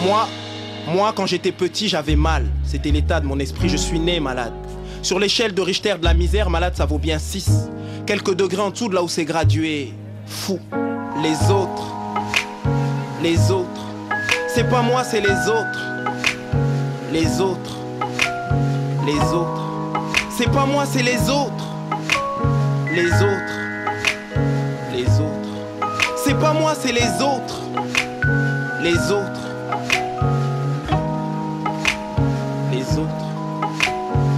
Moi, quand j'étais petit, j'avais mal. C'était l'état de mon esprit, je suis né malade. Sur l'échelle de Richter de la misère, malade ça vaut bien 6. Quelques degrés en dessous de là où c'est gradué. Fou. Les autres. Les autres. C'est pas moi, c'est les autres. Les autres. Les autres. C'est pas moi, c'est les autres. Les autres. Les autres. C'est pas moi, c'est les autres. Les autres. Les autres.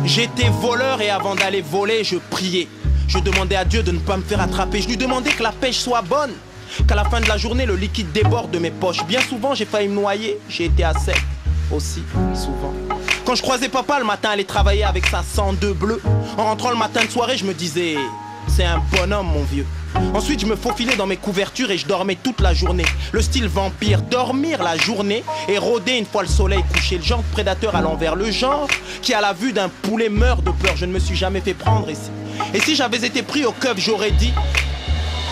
J'étais voleur et avant d'aller voler, je priais. Je demandais à Dieu de ne pas me faire attraper. Je lui demandais que la pêche soit bonne, qu'à la fin de la journée, le liquide déborde de mes poches. Bien souvent, j'ai failli me noyer. J'ai été à sec aussi, souvent. Quand je croisais papa le matin aller travailler avec sa 102 bleue, en rentrant le matin de soirée, je me disais, c'est un bonhomme mon vieux. Ensuite je me faufilais dans mes couvertures et je dormais toute la journée. Le style vampire, dormir la journée et rôder une fois le soleil couché. Le genre de prédateur à l'envers, le genre qui à la vue d'un poulet meurt de peur. Je ne me suis jamais fait prendre ici. Et si j'avais été pris au keuf, j'aurais dit,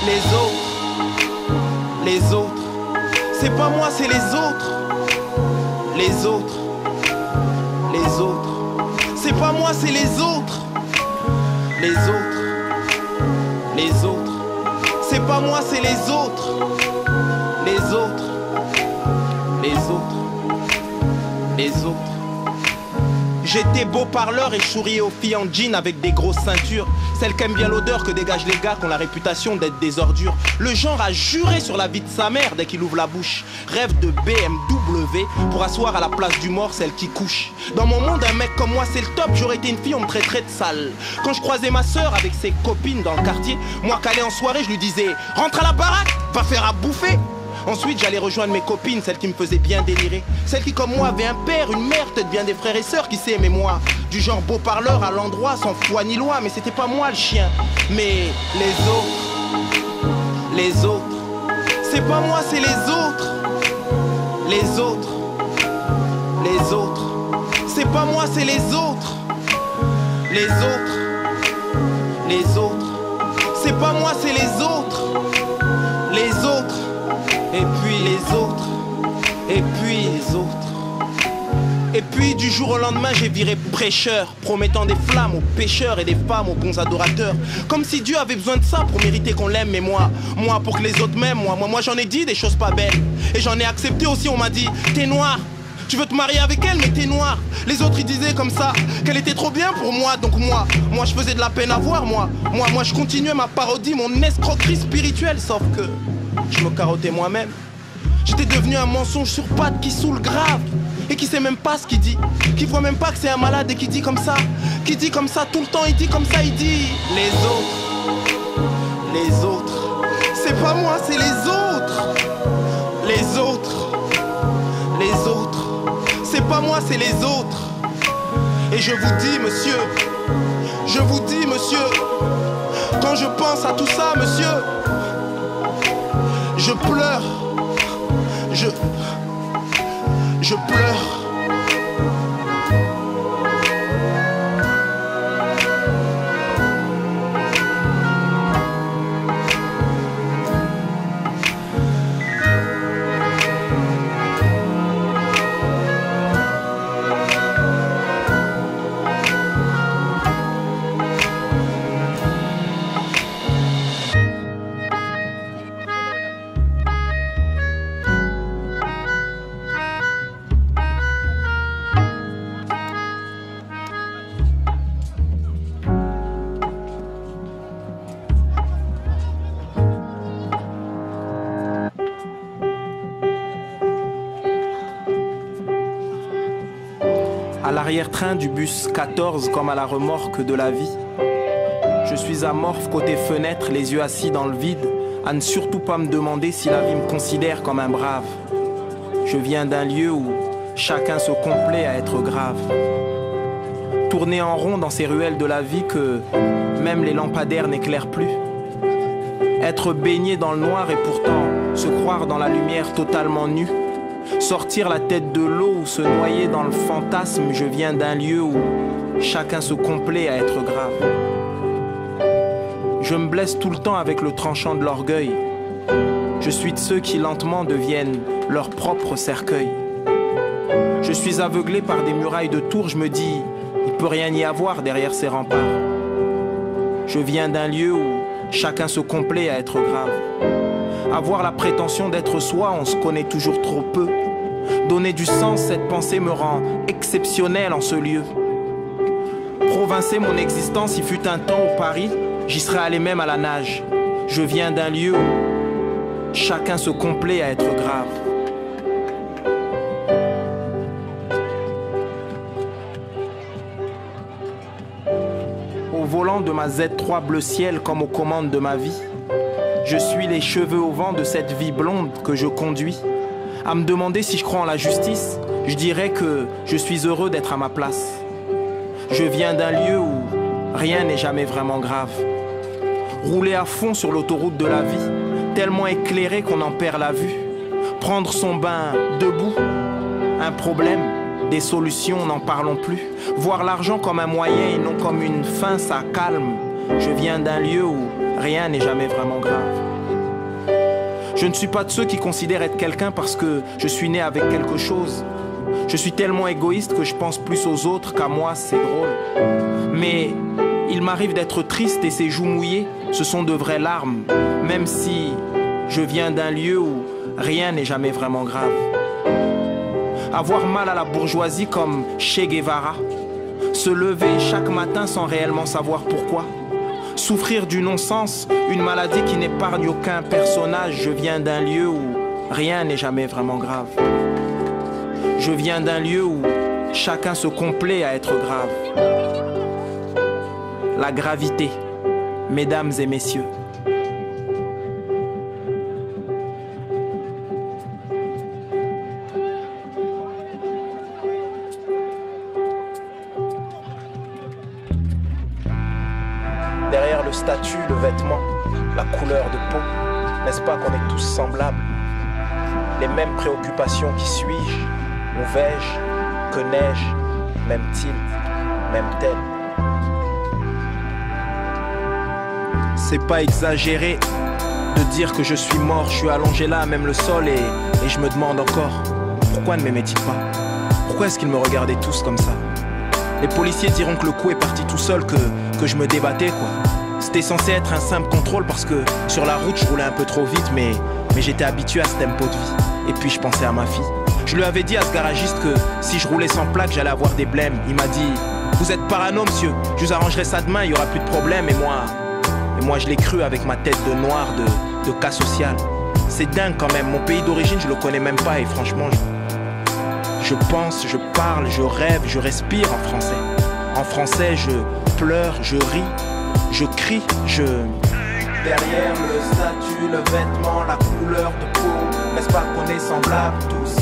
les autres, les autres. C'est pas moi, c'est les autres. Les autres. Les autres. C'est pas moi, c'est les autres. Les autres. Les autres. C'est pas moi, c'est les autres. Les autres. Les autres. Les autres. J'étais beau parleur et je souriais aux filles en jean avec des grosses ceintures. Celles qui aiment bien l'odeur que dégagent les gars qui ont la réputation d'être des ordures. Le genre a juré sur la vie de sa mère dès qu'il ouvre la bouche. Rêve de BMW pour asseoir à la place du mort celle qui couche. Dans mon monde, un mec comme moi c'est le top. J'aurais été une fille, on me traiterait de sale. Quand je croisais ma soeur avec ses copines dans le quartier, moi calé en soirée, je lui disais, rentre à la baraque, va faire à bouffer. Ensuite j'allais rejoindre mes copines, celles qui me faisaient bien délirer. Celles qui comme moi avaient un père, une mère, peut-être bien des frères et sœurs, qui sait, mais moi, du genre beau parleur à l'endroit, sans foi ni loi. Mais c'était pas moi le chien, mais les autres. Les autres. C'est pas moi, c'est les autres. Les autres. Les autres. C'est pas moi, c'est les autres. Les autres. Les autres. C'est pas moi, c'est les autres. Les autres. Et puis les autres. Et puis les autres. Et puis du jour au lendemain j'ai viré prêcheur, promettant des flammes aux pécheurs et des femmes aux bons adorateurs. Comme si Dieu avait besoin de ça pour mériter qu'on l'aime. Mais moi pour que les autres m'aiment, moi j'en ai dit des choses pas belles. Et j'en ai accepté aussi, on m'a dit, t'es noir, tu veux te marier avec elle mais t'es noir. Les autres ils disaient comme ça qu'elle était trop bien pour moi. Donc moi je faisais de la peine à voir. Moi je continuais ma parodie, mon escroquerie spirituelle. Sauf que je me carottais moi-même. J'étais devenu un mensonge sur pattes qui saoule grave. Et qui sait même pas ce qu'il dit, qui voit même pas que c'est un malade et qui dit comme ça tout le temps, il dit comme ça, il dit les autres. Les autres. C'est pas moi, c'est les autres. Les autres. Les autres. C'est pas moi, c'est les autres. Et je vous dis monsieur, quand je pense à tout ça monsieur, je pleure. Je pleure. À l'arrière-train du bus 14 comme à la remorque de la vie. Je suis amorphe côté fenêtre, les yeux assis dans le vide, à ne surtout pas me demander si la vie me considère comme un brave. Je viens d'un lieu où chacun se complaît à être grave. Tourner en rond dans ces ruelles de la vie que même les lampadaires n'éclairent plus. Être baigné dans le noir et pourtant se croire dans la lumière totalement nu. Sortir la tête de l'eau ou se noyer dans le fantasme. Je viens d'un lieu où chacun se complaît à être grave. Je me blesse tout le temps avec le tranchant de l'orgueil. Je suis de ceux qui lentement deviennent leur propre cercueil. Je suis aveuglé par des murailles de tours, je me dis, il peut rien y avoir derrière ces remparts. Je viens d'un lieu où chacun se complaît à être grave. Avoir la prétention d'être soi, on se connaît toujours trop peu. Donner du sens, cette pensée me rend exceptionnel en ce lieu. Provincer mon existence, il fut un temps où Paris, j'y serais allé même à la nage. Je viens d'un lieu où chacun se complaît à être grave. Au volant de ma Z3 bleu ciel comme aux commandes de ma vie, je suis les cheveux au vent de cette vie blonde que je conduis. À me demander si je crois en la justice, je dirais que je suis heureux d'être à ma place. Je viens d'un lieu où rien n'est jamais vraiment grave. Rouler à fond sur l'autoroute de la vie, tellement éclairé qu'on en perd la vue. Prendre son bain debout, un problème, des solutions, n'en parlons plus. Voir l'argent comme un moyen et non comme une fin, ça calme. Je viens d'un lieu où rien n'est jamais vraiment grave. Je ne suis pas de ceux qui considèrent être quelqu'un parce que je suis né avec quelque chose. Je suis tellement égoïste que je pense plus aux autres qu'à moi, c'est drôle. Mais il m'arrive d'être triste et ces joues mouillées, ce sont de vraies larmes. Même si je viens d'un lieu où rien n'est jamais vraiment grave. Avoir mal à la bourgeoisie comme Che Guevara. Se lever chaque matin sans réellement savoir pourquoi. Souffrir du non-sens, une maladie qui n'épargne aucun personnage. Je viens d'un lieu où rien n'est jamais vraiment grave. Je viens d'un lieu où chacun se complaît à être grave. La gravité, mesdames et messieurs. Derrière le statut, le vêtement, la couleur de peau, n'est-ce pas qu'on est tous semblables? Les mêmes préoccupations, qui suis-je? Où vais-je? Que n'ai-je? M'aime-t-il? M'aime-t-elle? C'est pas exagéré de dire que je suis mort. Je suis allongé là, même le sol, et je me demande encore, pourquoi ne m'aimaient-ils pas? Pourquoi est-ce qu'ils me regardaient tous comme ça? Les policiers diront que le coup est parti tout seul, que je me débattais quoi. C'était censé être un simple contrôle parce que sur la route je roulais un peu trop vite, mais j'étais habitué à ce tempo de vie. Et puis je pensais à ma fille. Je lui avais dit à ce garagiste que si je roulais sans plaque j'allais avoir des blêmes. Il m'a dit, vous êtes parano monsieur, je vous arrangerai ça demain, il y aura plus de problème. Et moi je l'ai cru avec ma tête de noir de cas social. C'est dingue quand même, mon pays d'origine je le connais même pas et franchement je pense, je parle, je rêve, je respire en français. En français, je pleure, je ris, je crie, je... Derrière le statut, le vêtement, la couleur de peau, n'est-ce pas qu'on est semblables tous?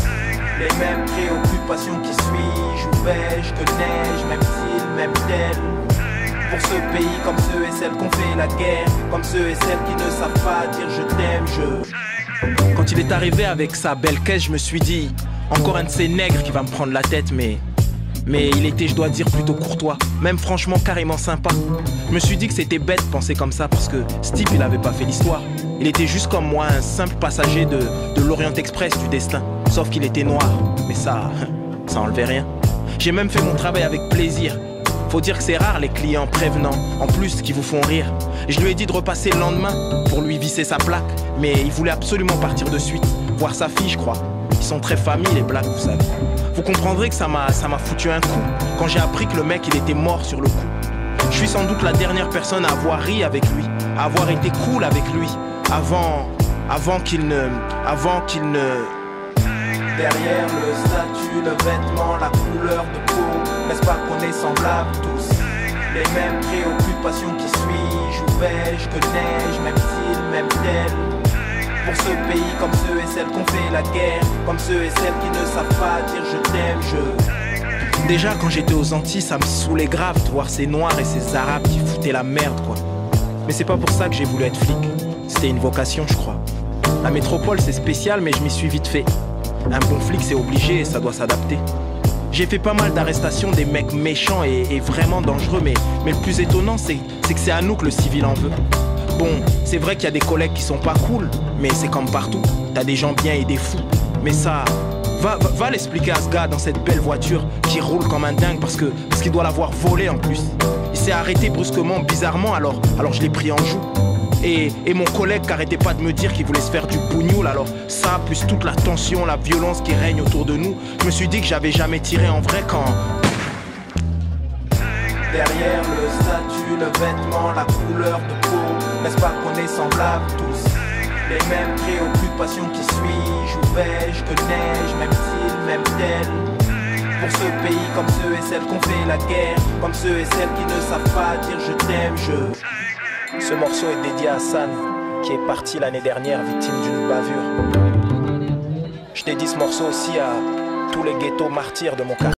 Les mêmes préoccupations, qui suis-je? Où vais-je? Que n'ai-je? M'aime-t-il? M'aime-t-elle? Pour ce pays, comme ceux et celles qu'on fait la guerre, comme ceux et celles qui ne savent pas dire je t'aime, Quand il est arrivé avec sa belle caisse, je me suis dit... Encore un de ces nègres qui va me prendre la tête, mais il était, je dois dire, plutôt courtois. Même franchement carrément sympa. Je me suis dit que c'était bête de penser comme ça parce que ce type, il avait pas fait l'histoire. Il était juste comme moi, un simple passager de l'Orient Express du destin. Sauf qu'il était noir, mais ça enlevait rien. J'ai même fait mon travail avec plaisir. Faut dire que c'est rare les clients prévenants, en plus qui vous font rire. Je lui ai dit de repasser le lendemain pour lui visser sa plaque, mais il voulait absolument partir de suite, voir sa fille je crois. Ils sont très familles les blacks, vous savez. Vous comprendrez que ça m'a foutu un coup quand j'ai appris que le mec il était mort sur le coup. Je suis sans doute la dernière personne à avoir ri avec lui, à avoir été cool avec lui, avant qu'il ne... Derrière le statut, le vêtement, la couleur de peau, n'est-ce pas qu'on est semblables tous? Les mêmes préoccupations, qui suis-je? Où vais-je? Que n'ai-je? M'aime-t-il? M'aime-t-elle? Pour ce pays, comme ceux et celles qu'on fait la guerre, comme ceux et celles qui ne savent pas dire je t'aime, Déjà quand j'étais aux Antilles, ça me saoulait grave de voir ces noirs et ces arabes qui foutaient la merde quoi. Mais c'est pas pour ça que j'ai voulu être flic, c'était une vocation je crois. La métropole c'est spécial mais je m'y suis vite fait. Un bon flic c'est obligé et ça doit s'adapter. J'ai fait pas mal d'arrestations des mecs méchants et vraiment dangereux, mais le plus étonnant c'est que c'est à nous que le civil en veut. Bon, c'est vrai qu'il y a des collègues qui sont pas cool, mais c'est comme partout, t'as des gens bien et des fous. Mais ça, Va l'expliquer à ce gars dans cette belle voiture qui roule comme un dingue parce qu'il doit l'avoir volée en plus. Il s'est arrêté brusquement, bizarrement, alors je l'ai pris en joue. Et mon collègue qui arrêtait pas de me dire qu'il voulait se faire du bougnoul. Alors ça, plus toute la tension, la violence qui règne autour de nous, je me suis dit que j'avais jamais tiré en vrai quand... Derrière le statut, le vêtement, la couleur de peau, n'est-ce pas qu'on est semblables tous? Les mêmes préoccupations qui suis-je, où vais-je, que neige, même style, même tel. Pour ce pays comme ceux et celles qu'on fait la guerre, comme ceux et celles qui ne savent pas dire je t'aime, Ce morceau est dédié à Hassan, qui est parti l'année dernière victime d'une bavure. Je dédie ce morceau aussi à tous les ghettos martyrs de mon quartier.